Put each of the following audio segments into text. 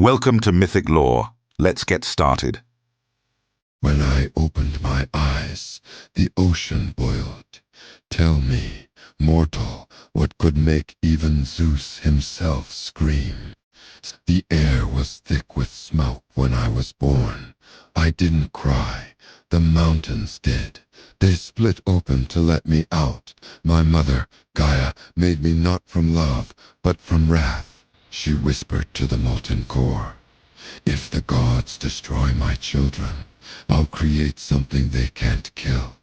Welcome to Mythic Lore. Let's get started. When I opened my eyes, the ocean boiled. Tell me, mortal, what could make even Zeus himself scream? The air was thick with smoke when I was born. I didn't cry. The mountains did. They split open to let me out. My mother, Gaia, made me not from love, but from wrath. She whispered to the molten core, "If the gods destroy my children, I'll create something they can't kill."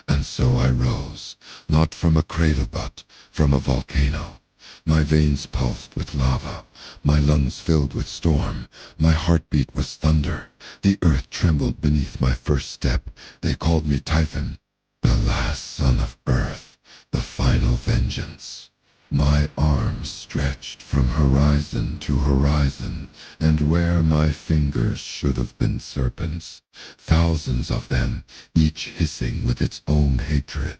And so I rose, not from a cradle but from a volcano. My veins pulsed with lava, my lungs filled with storm, my heartbeat was thunder. The earth trembled beneath my first step. They called me Typhon, the last son of earth, the final vengeance. My arms stretched from horizon to horizon, and where my fingers should have been serpents, thousands of them, each hissing with its own hatred.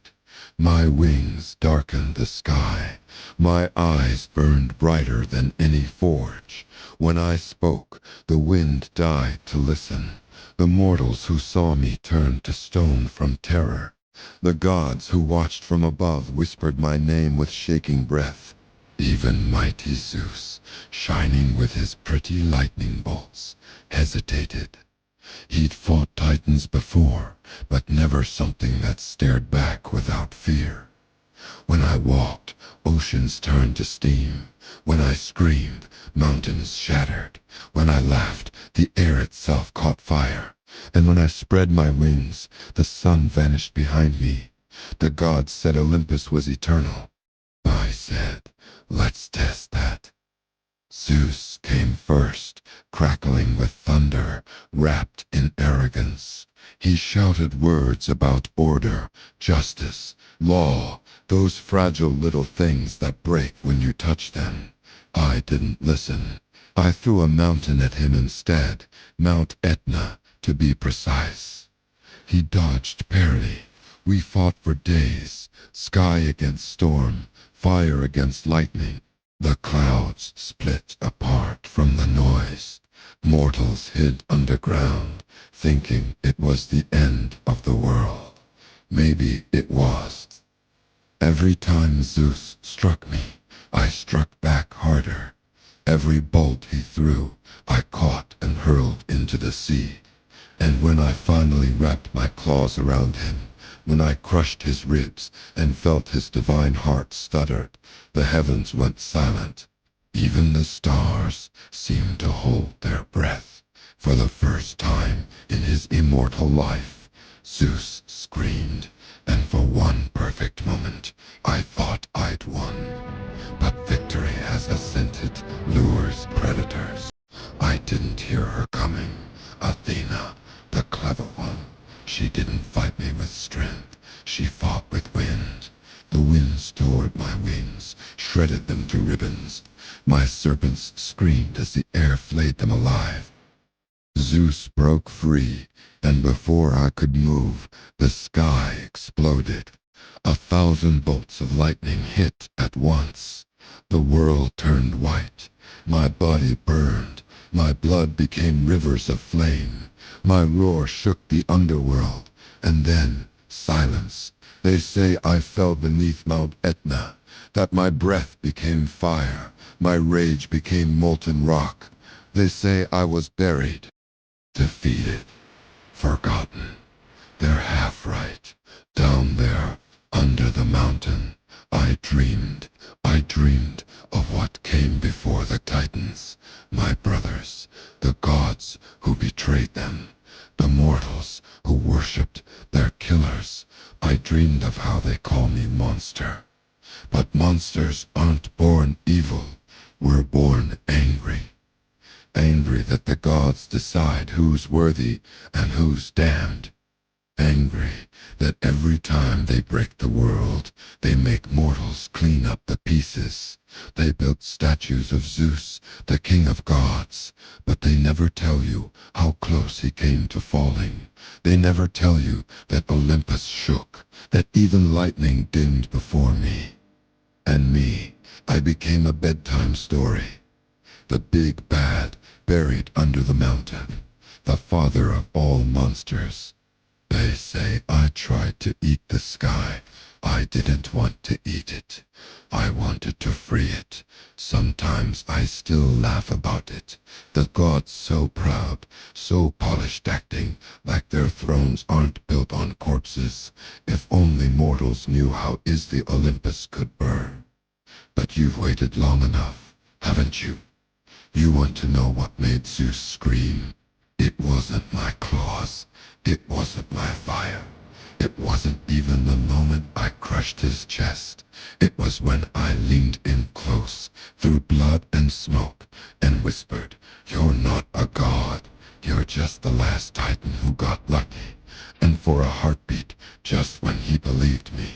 My wings darkened the sky. My eyes burned brighter than any forge. When I spoke, the wind died to listen. The mortals who saw me turned to stone from terror. The gods who watched from above whispered my name with shaking breath. Even mighty Zeus, shining with his pretty lightning bolts, hesitated. He'd fought titans before, but never something that stared back without fear. When I walked, oceans turned to steam. When I screamed, mountains shattered. When I laughed, the air itself caught fire. And when I spread my wings, the sun vanished behind me. The gods said Olympus was eternal. I said, let's test that. Zeus came first, crackling with thunder, wrapped in arrogance. He shouted words about order, justice, law, those fragile little things that break when you touch them. I didn't listen. I threw a mountain at him instead, Mount Etna, to be precise. He dodged parry. We fought for days, sky against storm, fire against lightning. The clouds split apart from the noise. Mortals hid underground, thinking it was the end of the world. Maybe it was. Every time Zeus struck me, I struck back harder. Every bolt he threw, I caught and hurled into the sea. And when I finally wrapped my claws around him, when I crushed his ribs and felt his divine heart stuttered, the heavens went silent. Even the stars seemed to hold their breath. For the first time in his immortal life, Zeus screamed, and for one perfect moment, I thought I'd won. But victory has a scented, lures predators. I didn't hear her coming. Athena, the clever one. She didn't fight me with strength. She fought with wind. The winds tore my wings, shredded them to ribbons. My serpents screamed as the air flayed them alive. Zeus broke free, and before I could move, the sky exploded. 1,000 bolts of lightning hit at once. The world turned white. My body burned. My blood became rivers of flame. My roar shook the underworld. And then, silence. They say I fell beneath Mount Etna, that my breath became fire, my rage became molten rock. They say I was buried, defeated, forgotten. They're half right. Down there, under the mountain, I dreamed of what came before the Titans, my brothers, the gods who betrayed them, the mortals who worshipped their killers. I dreamed of how they call me monster. But monsters aren't born evil. We're born angry. Angry that the gods decide who's worthy and who's damned. Angry that every time they break the world, they make mortals clean up the pieces. They built statues of Zeus, the king of gods, but they never tell you how close he came to falling. They never tell you that Olympus shook, that even lightning dimmed before me. And me, I became a bedtime story. The big bad buried under the mountain, the father of all monsters. They say I tried to eat the sky. I didn't want to eat it. I wanted to free it. Sometimes I still laugh about it. The gods so proud, so polished, acting like their thrones aren't built on corpses. If only mortals knew how is the Olympus could burn. But you've waited long enough, haven't you? You want to know what made Zeus scream? It wasn't my claws. It wasn't my fire. It wasn't even the moment I crushed his chest. It was when I leaned in close, through blood and smoke, and whispered, "You're not a god. You're just the last titan who got lucky." And for a heartbeat, just when he believed me,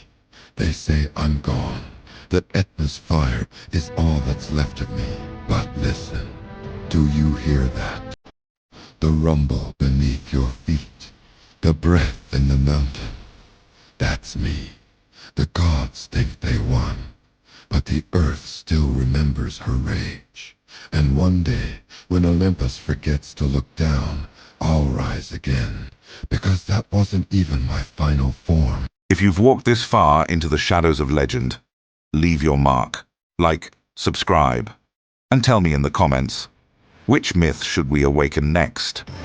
they say I'm gone, that Etna's fire is all that's left of me. But listen, do you hear that? The rumble beneath your feet, the breath in the mountain. That's me. The gods think they won, but the earth still remembers her rage. And one day, when Olympus forgets to look down, I'll rise again, because that wasn't even my final form. If you've walked this far into the shadows of legend, leave your mark. Like, subscribe, and tell me in the comments, which myth should we awaken next?